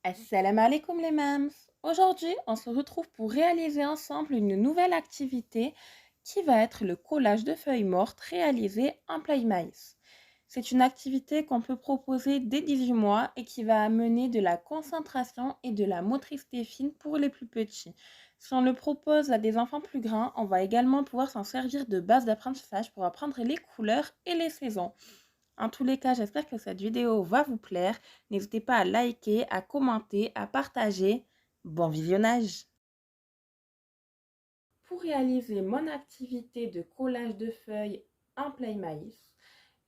Assalamu alaikum les mams. Aujourd'hui, on se retrouve pour réaliser ensemble une nouvelle activité qui va être le collage de feuilles mortes réalisé en Playmice. C'est une activité qu'on peut proposer dès 18 mois et qui va amener de la concentration et de la motricité fine pour les plus petits. Si on le propose à des enfants plus grands, on va également pouvoir s'en servir de base d'apprentissage pour apprendre les couleurs et les saisons. En tous les cas, j'espère que cette vidéo va vous plaire. N'hésitez pas à liker, à commenter, à partager. Bon visionnage! Pour réaliser mon activité de collage de feuilles en Playmice,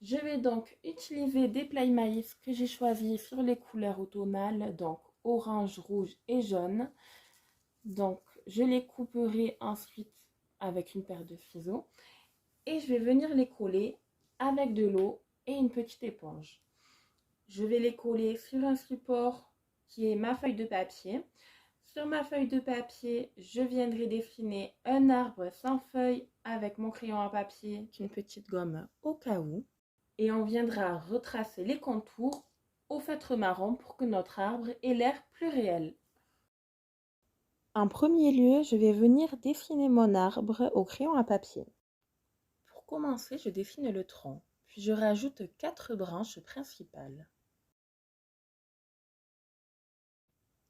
je vais donc utiliser des Playmice que j'ai choisis sur les couleurs automnales, donc orange, rouge et jaune. Donc, je les couperai ensuite avec une paire de ciseaux et je vais venir les coller avec de l'eau et une petite éponge. Je vais les coller sur un support qui est ma feuille de papier. Sur ma feuille de papier, je viendrai dessiner un arbre sans feuilles avec mon crayon à papier, une petite gomme au cas où. Et on viendra retracer les contours au feutre marron pour que notre arbre ait l'air plus réel. En premier lieu, je vais venir dessiner mon arbre au crayon à papier. Pour commencer, je dessine le tronc, puis je rajoute 4 branches principales.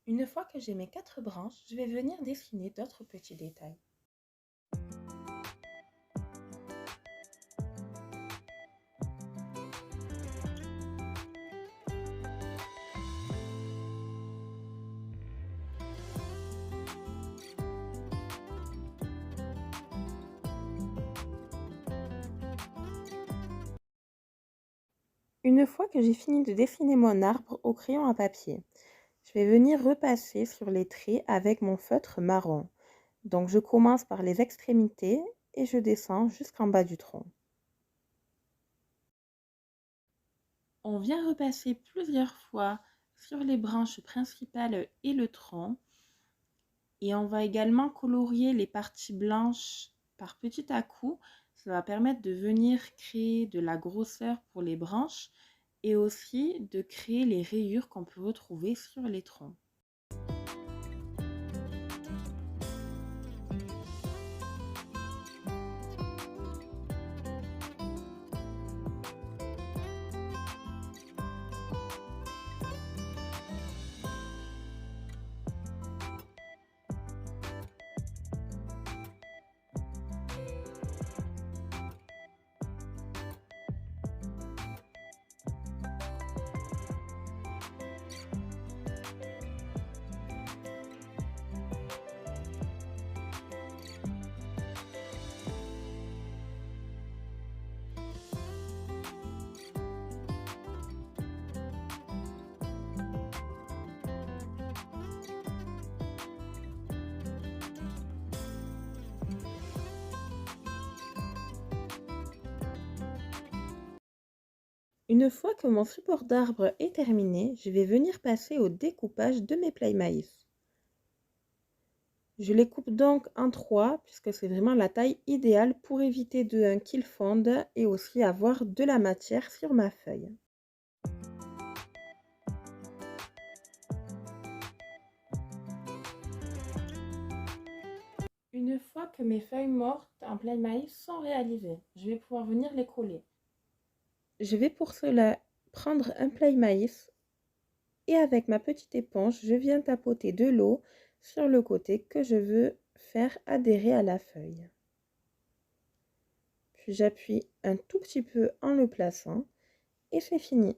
Une fois que j'ai mes 4 branches, je vais venir dessiner d'autres petits détails. Une fois que j'ai fini de dessiner mon arbre au crayon à papier, je vais venir repasser sur les traits avec mon feutre marron. Donc je commence par les extrémités et je descends jusqu'en bas du tronc. On vient repasser plusieurs fois sur les branches principales et le tronc. Et on va également colorier les parties blanches par petits à-coups. Ça va permettre de venir créer de la grosseur pour les branches et aussi de créer les rayures qu'on peut retrouver sur les troncs. Une fois que mon support d'arbre est terminé, je vais venir passer au découpage de mes Playmice. Je les coupe donc en 3 puisque c'est vraiment la taille idéale pour éviter qu'ils fondent et aussi avoir de la matière sur ma feuille. Une fois que mes feuilles mortes en Playmice sont réalisées, je vais pouvoir venir les coller. Je vais pour cela prendre un Playmice et avec ma petite éponge, je viens tapoter de l'eau sur le côté que je veux faire adhérer à la feuille. Puis j'appuie un tout petit peu en le plaçant et c'est fini.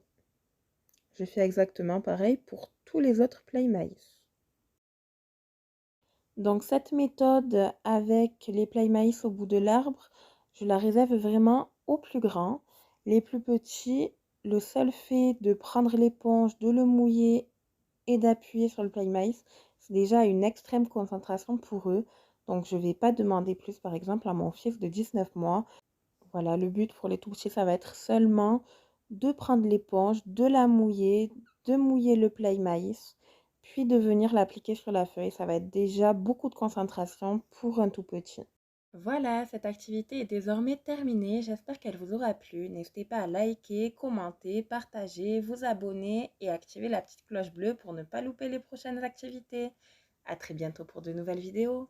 Je fais exactement pareil pour tous les autres Playmice. Donc cette méthode avec les Playmice au bout de l'arbre, je la réserve vraiment aux plus grands. Les plus petits, le seul fait de prendre l'éponge, de le mouiller et d'appuyer sur le Playmice, c'est déjà une extrême concentration pour eux. Donc je ne vais pas demander plus par exemple à mon fils de 19 mois. Voilà, le but pour les tout petits, ça va être seulement de prendre l'éponge, de la mouiller, de mouiller le Playmice, puis de venir l'appliquer sur la feuille. Ça va être déjà beaucoup de concentration pour un tout petit. Voilà, cette activité est désormais terminée. J'espère qu'elle vous aura plu. N'hésitez pas à liker, commenter, partager, vous abonner et activer la petite cloche bleue pour ne pas louper les prochaines activités. À très bientôt pour de nouvelles vidéos.